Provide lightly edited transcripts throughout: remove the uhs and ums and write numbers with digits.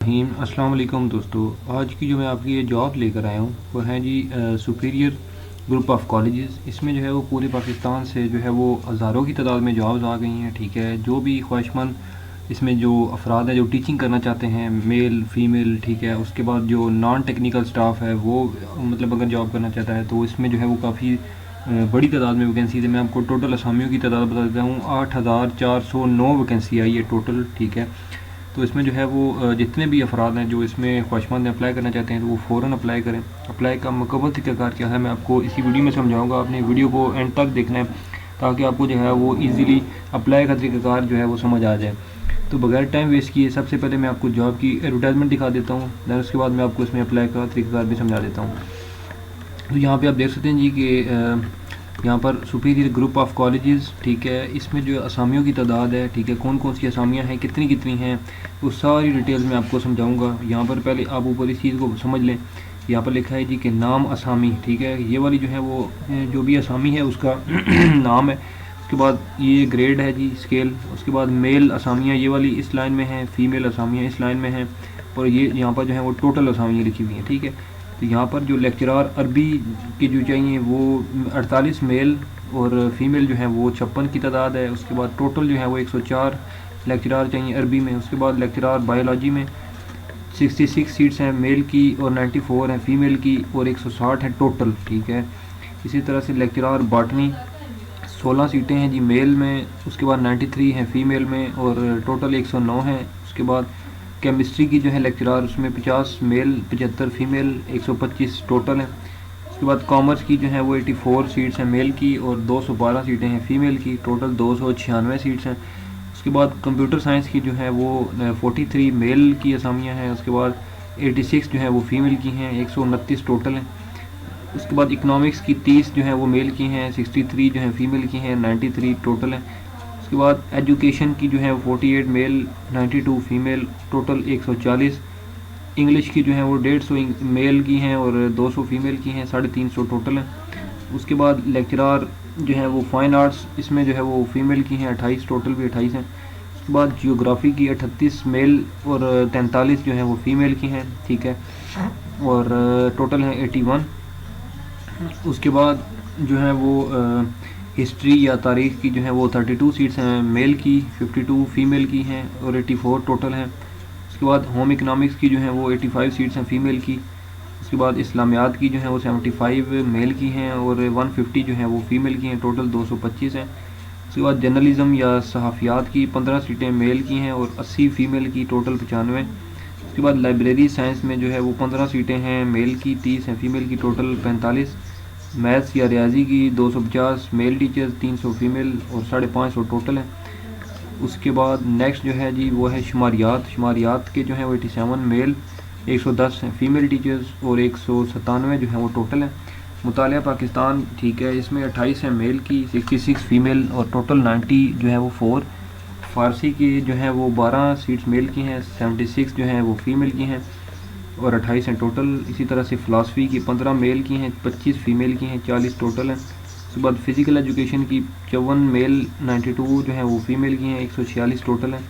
अस्सलाम वालेकुम दोस्तों। आज की जो मैं आपकी ये जॉब लेकर आया हूँ वो है जी सुपीरियर ग्रुप ऑफ कॉलेजेस। इसमें जो है वो पूरे पाकिस्तान से जो है वो हज़ारों की तादाद में जॉब्स आ गई हैं। ठीक है, जो भी ख्वाहिशमंद इसमें जो अफराद हैं जो टीचिंग करना चाहते हैं, मेल फीमेल, ठीक है, उसके बाद जो नॉन टेक्निकल स्टाफ है वो मतलब अगर जॉब करना चाहता है तो इसमें जो है वो काफ़ी बड़ी तादाद में वैकेंसी है। मैं आपको टोटल असामियों की तादाद बता देता हूँ। 8,409 वैकेंसी आई है टोटल। ठीक है, तो इसमें जो है वो जितने भी अफराद हैं जो इसमें ख्वाहिशमंद अप्लाई करना चाहते हैं तो वो फ़ौरन अप्लाई करें। अप्लाई का मुकम्मल तरीक़ाकार क्या है मैं आपको इसी वीडियो में समझाऊंगा। आपने वीडियो को एंड तक देखना है ताकि आपको जो है वो इजीली अप्लाई का तरीक़ाकार जो है वो समझ आ जाए। तो बगैर टाइम वेस्ट किए सबसे पहले मैं आपको जॉब की एडवर्टाइजमेंट दिखा देता हूँ, दैन उसके बाद मैं आपको इसमें अप्लाई का तरीक़ाकार भी समझा देता हूँ। तो यहाँ पे आप देख सकते हैं जी कि यहाँ पर सुपीरियर ग्रुप ऑफ कॉलेजेस, ठीक है, इसमें जो असामियों की तादाद है, ठीक है, कौन कौन सी असामियाँ हैं, कितनी कितनी हैं, वो सारी डिटेल्स मैं आपको समझाऊंगा। यहाँ पर पहले आप ऊपर इस चीज़ को समझ लें। यहाँ पर लिखा है जी कि नाम असामी, ठीक है, ये वाली जो है वो जो भी असामी है उसका नाम है। उसके बाद ये ग्रेड है जी, स्केल। उसके बाद मेल असामियाँ ये वाली इस लाइन में हैं, फीमेल असामियाँ इस लाइन में हैं, और ये यहाँ पर जो है वो टोटल असामियाँ लिखी हुई हैं। ठीक है, तो यहाँ पर जो लेक्चरार अरबी के जो चाहिए वो 48 मेल और फीमेल जो है वो 56 की तादाद है। उसके बाद टोटल जो है वो 104 लेक्चरार चाहिए अरबी में। उसके बाद लेक्चरार बायोलॉजी में 66 सीट्स हैं मेल की और 94 हैं फीमेल की और 160 है टोटल। ठीक है, इसी तरह से लेक्चरार बॉटनी 16 सीटें हैं जी मेल में। उसके बाद 93 हैं फीमेल में और टोटल 109 हैं। उसके बाद केमिस्ट्री की जो है लेक्चरार उसमें 50 मेल 75 फीमेल 125 टोटल हैं। उसके बाद कॉमर्स की जो है वो 84 सीट्स हैं मेल की और 212 सीटें हैं फीमेल की, टोटल 296 सीट्स हैं। उसके बाद कंप्यूटर साइंस की जो है वो 43 मेल की असामियाँ हैं। उसके बाद 86 जो है वो फीमेल की हैं, 129 टोटल हैं। उसके बाद इकनॉमिक्स की 30 जो है वो मेल की हैं, 63 जो है फीमेल की हैं, 93 टोटल हैं। उसके बाद एजुकेशन की जो है वो 48 मेल 92 फीमेल, टोटल 140। इंग्लिश की जो है वो 150 मेल की हैं और 200 फीमेल की हैं, 350 टोटल हैं। उसके बाद लेक्चरार जो है वो फाइन आर्ट्स, इसमें जो है वो फीमेल की हैं 28, टोटल भी 28 हैं। उसके बाद जियोग्राफी की 38 मेल और 43 जो है वो फीमेल की हैं। ठीक है, और टोटल हैं 81। उसके बाद जो है वो हिस्ट्री या तारीख़ की जो है वो 32 सीट्स हैं मेल की, 52 फीमेल की हैं और 84 टोटल हैं। उसके बाद होम इकनॉमिक्स की जो है वो 85 सीट्स हैं फीमेल की। उसके बाद इस्लामियात की जो है वो 75 मेल की हैं और 150 जो है वो फीमेल की हैं, टोटल 225 हैं। उसके बाद जर्नलिज़म या सहाफ़ियात की 15 सीटें मेल की हैं और 80 फीमेल की, टोटल 95। उसके बाद लाइब्रेरी साइंस में जो है वो 15 सीटें हैं मेल की, 30 हैं फीमेल की, टोटल 45। मैथ्स या रियाजी की 250 मेल टीचर्स, 300 फीमेल और 550 टोटल है। उसके बाद नेक्स्ट जो है जी वो है शुमारियात। शुमारियात के जो है वो 87 मेल, 110 हैं फीमेल टीचर्स और 197 जो है वो टोटल है। मुतालिया पाकिस्तान, ठीक है, इसमें 28 है मेल की, 66 फीमेल और टोटल 90 जो है वो 4। फ़ारसी की जो है वो 12 सीट्स मेल की हैं, 76 जो हैं वो फीमेल की हैं और 28 हैं टोटल। इसी तरह से फ़िलासफ़ी की 15 मेल की हैं, 25 फ़ीमेल की हैं, 40 टोटल हैं। उसके बाद फ़िज़िकल एजुकेशन की 54 मेल 92 जो है वो फीमेल की हैं, 146 टोटल हैं।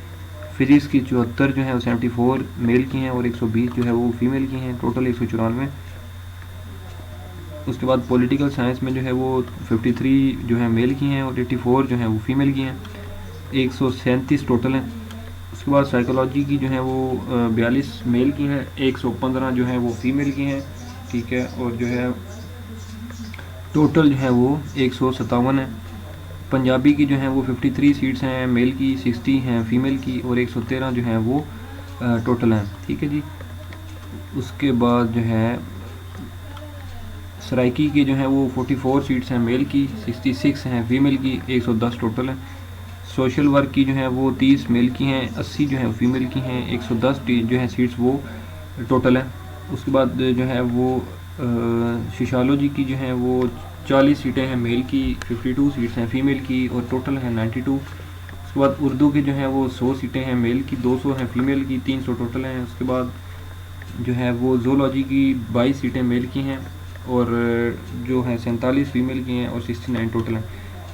फ़िज़िक्स की 74 जो है वो 74 मेल की हैं और 120 जो है वो फीमेल की हैं, टोटल 194। उसके बाद पॉलिटिकल साइंस में जो है वो 53 जो है मेल की हैं और 84 जो है वो फीमेल की हैं, 137 टोटल हैं। उसके बाद साइकोलॉजी की जो है वो 42 मेल की हैं, 115 जो है वो फीमेल की हैं। ठीक है, और जो है टोटल जो है वो 157 है। पंजाबी की जो है वो 53 सीट्स हैं मेल की, 60 हैं फीमेल की और 113 जो है वो टोटल हैं। ठीक है जी। उसके बाद जो है सराइकी की जो है वो 44 सीट्स हैं मेल की, 66 हैं फीमेल की, 110 टोटल है। सोशल वर्क की जो है वो 30 मेल की हैं, 80 जो है फीमेल की हैं, 110 जो है सीट्स वो टोटल है। उसके बाद जो है वो सोशियोलॉजी की जो है वो 40 सीटें हैं मेल की, 52 सीट्स हैं फीमेल की और टोटल है 92। उसके बाद उर्दू की जो है वो 100 सीटें हैं मेल की, 200 हैं फीमेल की, 300 टोटल हैं। उसके बाद जो है वो ज़ूलॉजी की 22 सीटें मेल की हैं और जो है 47 फीमेल की हैं और 69 टोटल हैं।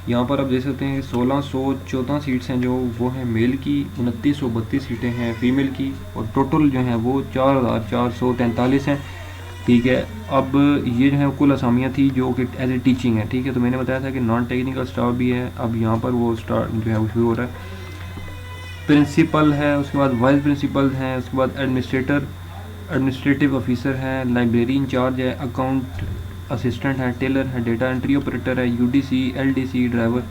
यहाँ पर आप देख सकते हैं 1614 सीट्स हैं जो वो हैं मेल की, 2932 सीटें हैं फीमेल की, और टोटल जो हैं वो 4443 हैं। ठीक है, अब ये जो है कुल असामियाँ थी जो कि एज ए टीचिंग है। ठीक है, तो मैंने बताया था कि नॉन टेक्निकल स्टाफ भी है, अब यहाँ पर वो स्टार्ट जो है वो शुरू हो रहा है। प्रिंसिपल है, उसके बाद वाइस प्रिंसिपल हैं, उसके बाद एडमिनिस्ट्रेटिव ऑफिसर है, लाइब्रेरी इंचार्ज है, अकाउंट असिस्टेंट है, टेलर है, डेटा एंट्री ऑपरेटर है, यूडीसी, एलडीसी, ड्राइवर।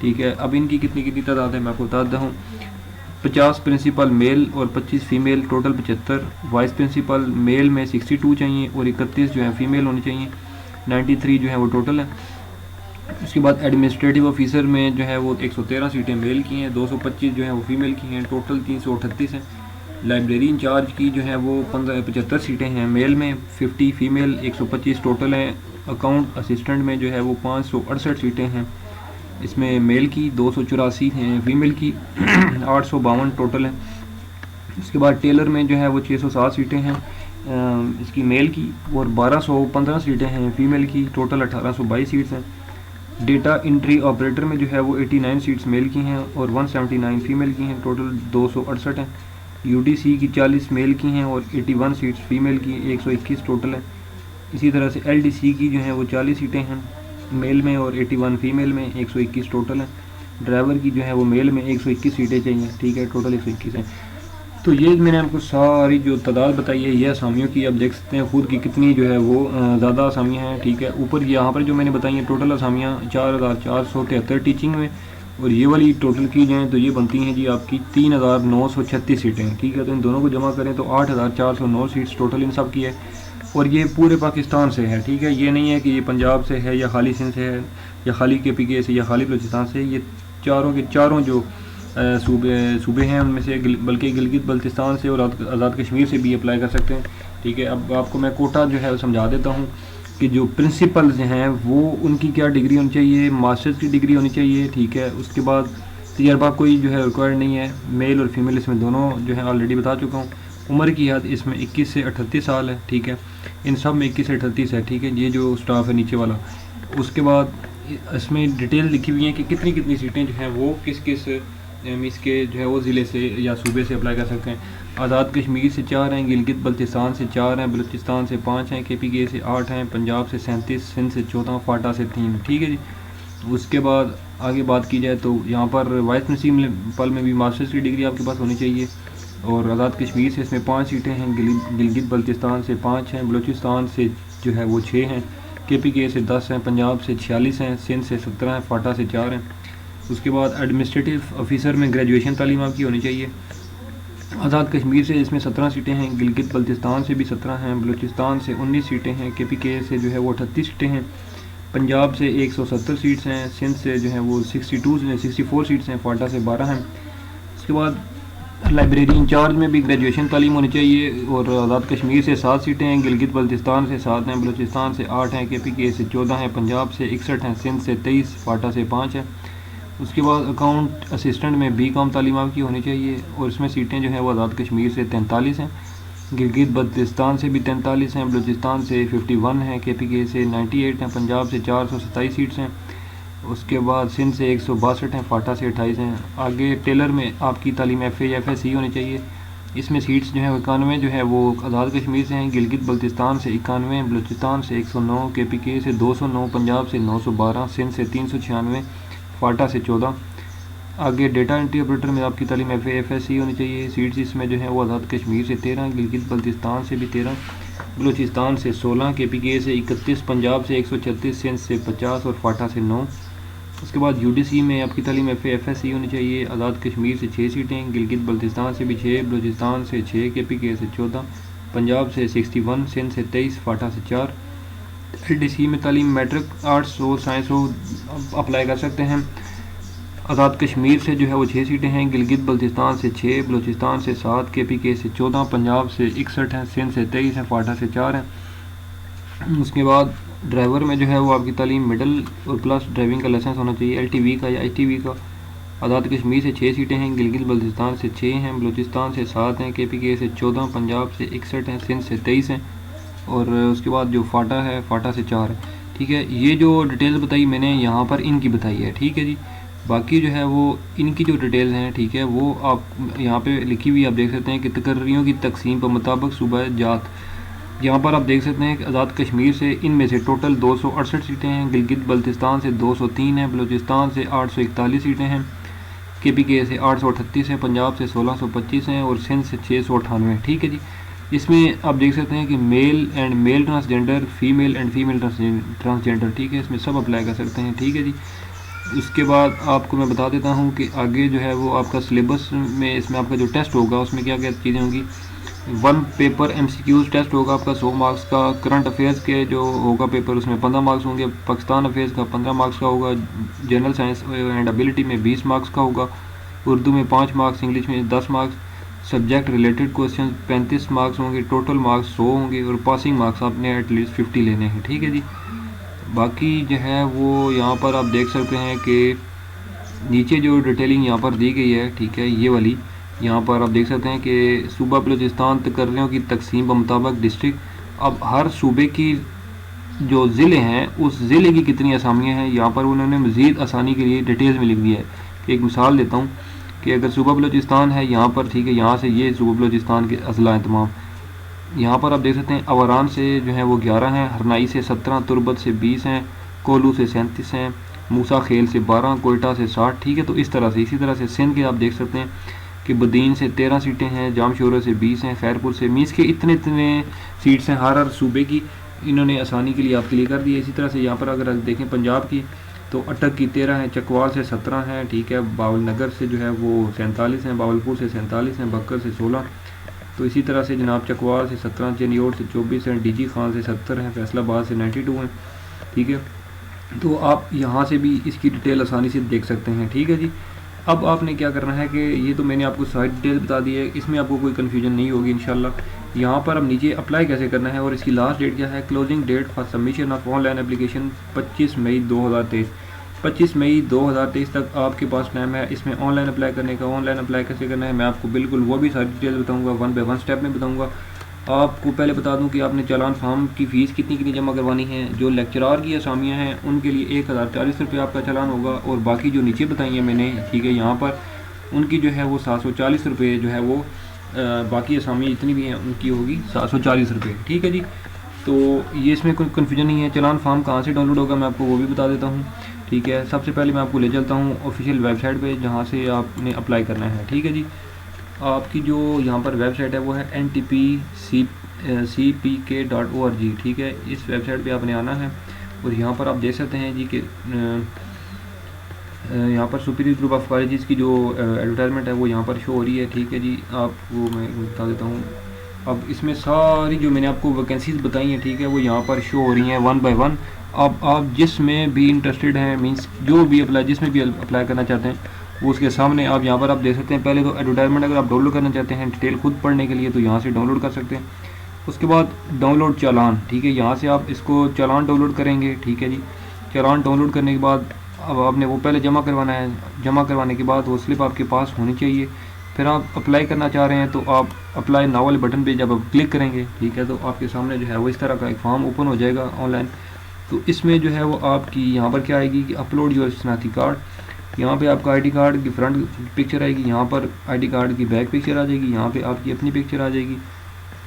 ठीक है, अब इनकी कितनी कितनी तादाद है मैं आपको बताता हूँ। 50 प्रिंसिपल मेल और 25 female, total 75। Vice principal male में 62 चाहिए और 31 जो है फीमेल होनी चाहिए, 93 जो है वो टोटल है। उसके बाद एडमिनिस्ट्रेटिव ऑफिसर में जो है वो 113 सीटें मेल की हैं, 225 जो है वो फीमेल की हैं, टोटल 338 हैं। लाइब्रेरी इंचार्ज की जो है वो 75 सीटें हैं मेल में, 50 फीमेल, 125 टोटल हैं। अकाउंट असिस्टेंट में जो है वो 568 सीटें हैं इसमें मेल की, 284 हैं फीमेल की, 852 टोटल हैं। इसके बाद टेलर में जो है वो 607 सीटें हैं इसकी मेल की, और 1215 सीटें हैं फीमेल की, टोटल 1822 सीट्स हैं। डेटा एंट्री ऑपरेटर में जो है वो 89 सीट्स मेल की हैं और 179 फीमेल की हैं, टोटल 268 हैं। यूडीसी की 40 मेल की हैं और 81 सीट्स फीमेल की, 121 टोटल है। इसी तरह से एलडीसी की जो है वो 40 सीटें हैं मेल में और 81 फीमेल में, 121 टोटल है। ड्राइवर की जो है वो मेल में 121 सीटें चाहिए। ठीक है, टोटल 121 हैं। तो ये मैंने आपको सारी जो तादाद बताई है ये असामियों की, अब देख सकते हैं खुद की कितनी जो है वो ज़्यादा असामियाँ हैं। ठीक है, ऊपर यहाँ पर जो मैंने बताई हैं टोटल असामियाँ 4473 टीचिंग में, और ये वाली टोटल की जाएँ तो ये बनती हैं जी आपकी 3936 सीटें। ठीक है, तो इन दोनों को जमा करें तो 8409 सीट्स टोटल इन सब की है, और ये पूरे पाकिस्तान से है। ठीक है, ये नहीं है कि ये पंजाब से है या खाली सिंध से है या खाली KPK से या खाली बलूचिस्तान से, ये चारों के चारों जो सूबे हैं उनमें से, बल्कि गिलगित बल्तिस्तान से और आज़ाद कश्मीर से भी अप्लाई कर सकते हैं। ठीक है, अब आपको मैं कोटा जो है समझा देता हूँ कि जो प्रिंसिपल्स हैं वो उनकी क्या डिग्री होनी चाहिए, मास्टर्स की डिग्री होनी चाहिए। ठीक है, उसके बाद तजर्बा कोई जो है रिक्वायर्ड नहीं है, मेल और फीमेल इसमें दोनों जो है ऑलरेडी बता चुका हूँ। उम्र की हद इसमें 21 से 38 साल है। ठीक है, इन सब में 21 से 38 है। ठीक है, ये जो स्टाफ है नीचे वाला, उसके बाद इसमें डिटेल लिखी हुई है कि कितनी कितनी सीटें जो हैं वो किस किस इसके जो है वो ज़िले से या सूबे से अप्लाई कर सकते हैं। आज़ाद कश्मीर से 4 हैं, गिलगित बल्तिस्तान से 4 हैं, बलूचिस्तान से 5 हैं, KPK से 8 हैं, पंजाब से 37, सिंध से 14, फाटा से 3। ठीक है जी। उसके बाद आगे बात की जाए तो यहाँ पर वाइस प्रिंसिपल में भी मास्टर्स की डिग्री आपके पास होनी चाहिए, और आज़ाद कश्मीर से इसमें 5 सीटें हैं, गिलगित बल्तिस्तान से 5 हैं, बलूचिस्तान से जो है वो 6 हैं, KPK से 10 हैं, पंजाब से 46 हैं, सिंध से 17 हैं, फाटा से 4 हैं। उसके बाद एडमिनिस्ट्रेटिव ऑफिसर में ग्रेजुएशन तालीम आपकी होनी चाहिए। आज़ाद कश्मीर से इसमें 17 सीटें हैं, गिलगित बल्तिस्तान से भी 17 हैं, बलूचिस्तान से 19 सीटें हैं, KPK से जो है वो 38 सीटें हैं, पंजाब से 170 सीट्स हैं, सिंध से जो है वो 64 सीट्स हैं, फाटा से 12 हैं। उसके बाद लाइब्रेरी इंचार्ज में भी ग्रेजुएशन तालीम होनी चाहिए, और आज़ाद कश्मीर से 7 सीटें हैं, गिलगित बल्तिस्तान से 7 हैं, बलूचिस्तान से 8 हैं, KPK से 14 हैं, पंजाब से 61 हैं, सिंध से 23, फाटा से 5 हैं। उसके बाद अकाउंट असिस्टेंट में BCom तालीम आपकी होनी चाहिए, और इसमें सीटें जो हैं वो आज़ाद कश्मीर से 43 हैं, गिलगित बल्तिस्तान से भी 43 हैं, बलूचिस्तान से 51 हैं, KPK से 98 हैं, पंजाब से 427 सीट्स हैं। उसके बाद सिंध से 162 हैं, फाटा से 28 हैं। आगे टेलर में आपकी तालीम FA या FSC होनी चाहिए, इसमें सीट्स जो हैं 91 जो है वो आज़ाद कश्मीर से हैं, गिलगित बल्तिस्तान से 91, बलूचिस्तान से 109, KPK से 209, पंजाब से 912, सिंध से 396, फाटा से 14। आगे डेटा एंट्री ऑपरेटर में आपकी तालीम FA FSC होनी चाहिए, सीट्स इसमें जो है वो आज़ाद कश्मीर से 13, गिलगित बल्तिस्तान से भी 13, बलूचिस्तान से 16, KPK से 31, पंजाब से 136, सिंध से 50 और फाटा से 9। उसके बाद UDC में आपकी तालीम FA FSC होनी चाहिए, आज़ाद कश्मीर से 6 सीटें, गिलगित बल्तिस्तान से भी 6, बलूचिस्तान से 6, KPK से 14, पंजाब से 61, सिंध से 23, फाटा से 4। LDC में तालीम मैट्रिक आर्ट्स और साइंस हो अप्लाई कर सकते हैं। आज़ाद कश्मीर से जो है वो 6 सीटें हैं, गिलगित बल्तिस्तान से 6, बलूचिस्तान से 7, KPK से 14, पंजाब से 61 हैं, सिंध से 23 हैं, फाटा से 4 हैं। उसके बाद ड्राइवर में जो है वो आपकी तालीम मिडिल और प्लस ड्राइविंग का लाइसेंस होना चाहिए, LTV का या HTV का। आज़ाद कश्मीर से 6 सीटें हैं, गिलगित बल्तिस्तान से 6 हैं, बलूचिस्तान से 7 हैं, KPK से 14, पंजाब से 61 हैं, सिंध से 23 हैं, और उसके बाद जो फाटा है, फाटा से 4 है। ठीक है। ये जो डिटेल्स बताई मैंने यहाँ पर इनकी बताई है, ठीक है जी। बाकी जो है वो इनकी जो डिटेल्स हैं, ठीक है, वो आप यहाँ पे लिखी हुई आप देख सकते हैं कि तकर्रियों की तकसीम पर मुताबिक सूबा जात। यहाँ पर आप देख सकते हैं कि आज़ाद कश्मीर से इनमें से टोटल 268 सीटें हैं, गिलगित बल्तिस्तान से 203 हैं, बलूचिस्तान से 841 सीटें हैं, KPK से 838 हैं, पंजाब से 1625 हैं और सिंध से 698, ठीक है जी। इसमें आप देख सकते हैं कि male and male transgender, female and female transgender, ठीक है, इसमें सब अप्लाई कर सकते हैं, ठीक है जी। उसके बाद आपको मैं बता देता हूँ कि आगे जो है वो आपका सिलेबस में इसमें आपका जो टेस्ट होगा उसमें क्या क्या चीज़ें होंगी। 1 पेपर MCQs टेस्ट होगा आपका 100 मार्क्स का, करंट अफेयर्स के जो होगा पेपर उसमें 15 मार्क्स होंगे, पाकिस्तान अफेयर्स का 15 मार्क्स का होगा, जनरल साइंस एंड एबिलिटी में 20 मार्क्स का होगा, उर्दू में 5 मार्क्स, इंग्लिश में 10 marks, subject related question 35 marks होंगे, टोटल मार्क्स 100 होंगे और पासिंग मार्क्स आपने एटलीस्ट 50 लेने हैं, ठीक है जी। बाकी जो है वो यहाँ पर आप देख सकते हैं कि नीचे जो डिटेलिंग यहाँ पर दी गई है, ठीक है, ये वाली यहाँ पर आप देख सकते हैं कि सूबा बलूचिस्तान तकर्रियों की तकसीम के मुताबिक डिस्ट्रिक्ट। अब हर सूबे की जो ज़िले हैं उस ज़िले की कितनी असामियाँ हैं यहाँ पर उन्होंने मज़ीद आसानी के लिए डिटेल्स में लिख दिया है। एक मिसाल देता हूँ कि अगर सूबा बलूचिस्तान है यहाँ पर, ठीक है, यहाँ से ये सूबा बलूचिस्तान के अजला हैं तमाम। यहाँ पर आप देख सकते हैं अवारान से जो है वो 11 हैं, हरनाई से 17, तुर्बत से 20 हैं, कोलू से 37 हैं, मूसा खेल से 12, कोयटा से 60, ठीक है। तो इस तरह से इसी तरह से सिंध के आप देख सकते हैं कि बदीन से 13 सीटें हैं, जामशोरा से 20 हैं, खैरपुर से मीस के इतने सीट्स हैं हर सूबे की, इन्होंने आसानी के लिए आपके लिए कर दी है। इसी तरह से यहाँ पर अगर देखें पंजाब की तो अटक की 13 हैं, चकवाल से 17 हैं, ठीक है, बावल नगर से जो है वो 47 हैं, बावलपुर से 47 हैं, बक्कर से 16, तो इसी तरह से जनाब चकवाल से 17, चनियोट से 24 हैं, DG खान से 70 हैं, फैसलाबाद से 92 हैं, ठीक है। तो आप यहाँ से भी इसकी डिटेल आसानी से देख सकते हैं, ठीक है जी। अब आपने क्या करना है कि ये तो मैंने आपको सारी डिटेल बता दी है, इसमें आपको कोई कन्फ्यूजन नहीं होगी इंशाल्लाह। यहाँ पर अब नीचे अप्लाई कैसे करना है और इसकी लास्ट डेट क्या है। Closing date for submission of online application 25 मई 2023। 25 मई 2023 तक आपके पास टाइम है इसमें ऑनलाइन अप्लाई करने का। ऑनलाइन अप्लाई कैसे करना है मैं आपको बिल्कुल वो भी सारी डिटेल बताऊँगा, 1 बाय 1 स्टेप में बताऊँगा। आपको पहले बता दूं कि आपने चालान फार्म की फ़ीस कितनी जमा करवानी है। जो लेक्चरार की असामियाँ हैं उनके लिए 1040 रुपये आपका चालान होगा और बाकी जो नीचे बताई हैं मैंने, ठीक है, यहाँ पर उनकी जो है वो 740 रुपये जो है वो बाकी असामी जितनी भी हैं उनकी होगी 740 रुपये, ठीक है जी। तो ये इसमें कोई कन्फ्यूजन नहीं है। चालान फार्म कहाँ से डाउनलोड होगा मैं आपको वो भी बता देता हूँ, ठीक है। सबसे पहले मैं आपको ले चलता हूँ ऑफिशियल वेबसाइट पर जहाँ से आपने अप्लाई करना है, ठीक है जी। आपकी जो यहाँ पर वेबसाइट है वो है ntpcpk.org, ठीक है। इस वेबसाइट पे आपने आना है और यहाँ पर आप देख सकते हैं जी कि यहाँ पर सुपीरियर ग्रुप ऑफ कॉलेजेस की जो एडवर्टाइजमेंट है वो यहाँ पर शो हो रही है, ठीक है जी। आपको मैं बता देता हूँ। अब इसमें सारी जो मैंने आपको वैकेंसीज बताई हैं, ठीक है, वो यहाँ पर शो हो रही हैं 1 बाय 1। अब आप जिसमें भी इंटरेस्टेड हैं, मींस जो भी जिसमें भी अप्लाई करना चाहते हैं वो उसके सामने आप यहाँ पर आप देख सकते हैं। पहले तो एडवर्टाइजमेंट अगर आप डाउनलोड करना चाहते हैं डिटेल खुद पढ़ने के लिए तो यहाँ से डाउनलोड कर सकते हैं। उसके बाद डाउनलोड चालान, ठीक है, यहाँ से आप इसको चालान डाउनलोड करेंगे, ठीक है जी। चालान डाउनलोड करने के बाद अब आपने वो पहले जमा करवाना है। जमा करवाने के बाद वो स्लिप आपके पास होनी चाहिए। फिर आप अप्लाई करना चाह रहे हैं तो आप अप्लाई नाउ वाले बटन पे जब आप क्लिक करेंगे, ठीक है, तो आपके सामने जो है वो इस तरह का एक फॉर्म ओपन हो जाएगा ऑनलाइन। तो इसमें जो है वो आपकी यहाँ पर क्या आएगी कि अपलोड योर शनाख्ती कार्ड। यहाँ पे आपका आईडी कार्ड की फ्रंट पिक्चर आएगी, यहाँ पर आईडी कार्ड की बैक पिक्चर आ जाएगी, यहाँ पे आपकी अपनी पिक्चर आ जाएगी।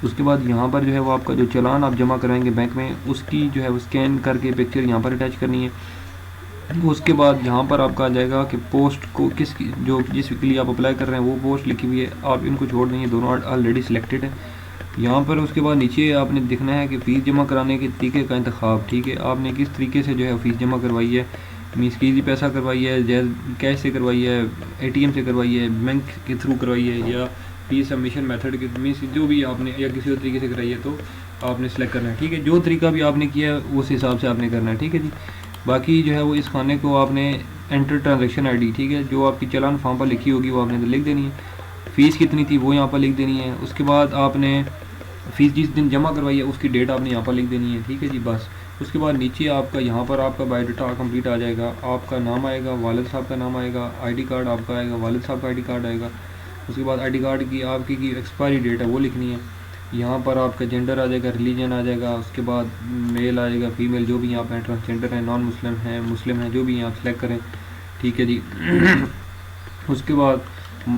उसके बाद यहाँ पर जो है वो आपका जो चालान आप जमा कराएंगे बैंक में उसकी जो है वो स्कैन करके पिक्चर यहाँ पर अटैच करनी है। उसके बाद यहाँ पर आपका आ जाएगा कि पोस्ट को जिसके लिए आप अप्लाई कर रहे हैं वो पोस्ट लिखी हुई है, आप इनको छोड़ देंगे, दोनों ऑलरेडी सिलेक्टेड है यहाँ पर। उसके बाद नीचे आपने देखना है कि फ़ीस जमा कराने के तरीके का इंतखाब, ठीक है, आपने किस तरीके से जो है फ़ीस जमा करवाई है, मीन्स की पैसा करवाई है, जैज कैश से करवाई है, ATM से करवाई है, बैंक के थ्रू करवाई है या फीस सबमिशन मेथड के मीन्स जो भी आपने या किसी और तरीके से कराई है तो आपने सेलेक्ट करना है, ठीक है। जो तरीका भी आपने किया है उस हिसाब से आपने करना है, ठीक है जी। बाकी जो है वो इस खाने को आपने एंटर ट्रांजेक्शन ID, ठीक है, जो आपकी चालान फॉर्म पर लिखी होगी वो आपने लिख देनी है। फ़ीस कितनी थी वो यहाँ पर लिख देनी है। उसके बाद आपने फ़ीस जिस दिन जमा करवाई है उसकी डेट आपने यहाँ पर लिख देनी है, ठीक है जी, बस। उसके बाद नीचे आपका यहाँ पर आपका बायोडाटा कंप्लीट आ जाएगा, आपका नाम आएगा, वालिद साहब का नाम आएगा, आईडी कार्ड आपका आएगा, वालिद साहब का आईडी कार्ड आएगा। उसके बाद आईडी कार्ड की आपकी एक्सपायरी डेट है वो लिखनी है। यहाँ पर आपका जेंडर आ जाएगा, रिलीजन आ जाएगा, उसके बाद मेल आ जाएगा, फीमेल जो भी यहाँ पर ट्रांसजेंडर है, नॉन मुस्लिम है, मुस्लिम है, जो भी यहाँ सेलेक्ट करें, ठीक है जी। उसके बाद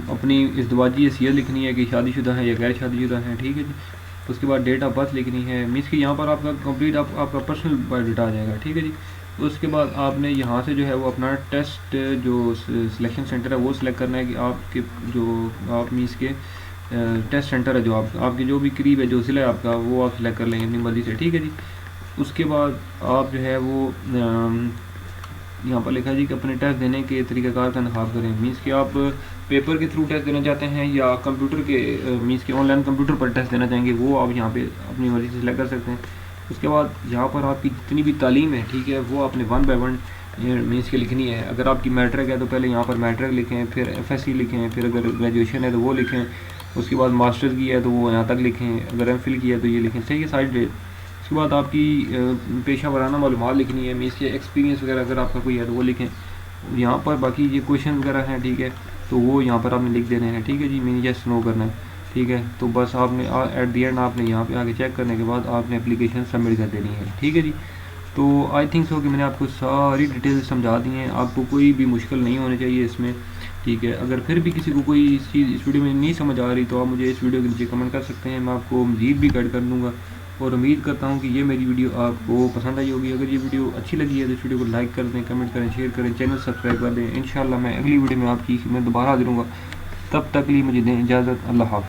अपनी इज़्दिवाजी हैसियत लिखनी है कि शादीशुदा है या गैर शादीशुदा है, ठीक है जी। उसके बाद डेट ऑफ बर्थ लिखनी है, मीन्स कि यहाँ पर आपका कंप्लीट आपका पर्सनल बायोडाटा आ जाएगा, ठीक है जी। उसके बाद आपने यहाँ से जो है वो अपना टेस्ट जो सिलेक्शन सेंटर है वो सिलेक्ट करना है कि आपके जो आप मीन्स के टेस्ट सेंटर है जो आपके जो भी करीब है, जो ज़िला है आपका, वो आप सिलेक्ट कर लेंगे अपनी मर्ज़ी से, ठीक है जी। उसके बाद आप जो है वो यहाँ पर लिखा है जी कि अपने टेस्ट देने के तरीक़ाकार का इंतखाब करें, मीन्स कि आप पेपर के थ्रू टेस्ट देना चाहते हैं या कंप्यूटर के मीन्स कि ऑनलाइन कंप्यूटर पर टेस्ट देना चाहेंगे, वो आप यहाँ पे अपनी मर्ज़ी से सिलेक्ट कर सकते हैं। उसके बाद यहाँ पर आपकी जितनी भी तालीम है, ठीक है, वो आपने 1 बाय 1 मीन्स की लिखनी है। अगर आपकी मैट्रिक है तो पहले यहाँ पर मैट्रिक लिखें, फिर FSC लिखें, फिर अगर ग्रेजुएशन है तो वो लिखें, उसके बाद मास्टर्स की है तो वो यहाँ तक लिखें, अगर MPhil की है तो ये लिखें, सही है सारी डेट। उसके बाद आपकी पेशा वराना मालूमात लिखनी है, मीन्स के एक्सपीरियंस वगैरह अगर आपका कोई है तो वो लिखें। यहाँ पर बाकी ये क्वेश्चन वगैरह हैं, ठीक है, तो वो यहाँ पर आपने लिख देने हैं, ठीक है जी। मीन यस नो करना है, ठीक है। तो बस आपने एट दी एंड आपने यहाँ पे आके चेक करने के बाद आपने एप्लीकेशन सबमिट कर देनी है, ठीक है जी। तो आई थिंक सो कि मैंने आपको सारी डिटेल समझा दी हैं, आपको कोई भी मुश्किल नहीं होनी चाहिए इसमें, ठीक है। अगर फिर भी किसी को कोई इस वीडियो में नहीं समझ आ रही तो आप मुझे इस वीडियो के नीचे कमेंट कर सकते हैं, मैं आपको मज़ीद भी गाइड कर दूँगा। और उम्मीद करता हूँ कि ये मेरी वीडियो आपको पसंद आई होगी। अगर ये वीडियो अच्छी लगी है तो इस वीडियो को लाइक कर दें, कमेंट करें, शेयर करें, चैनल सब्सक्राइब कर दें। इंशाल्लाह मैं अगली वीडियो में आपकी मैं दोबारा हाजिर हूँगा, तब तक लिए मुझे दें इजाज़त। अल्लाह हाफ़िज़।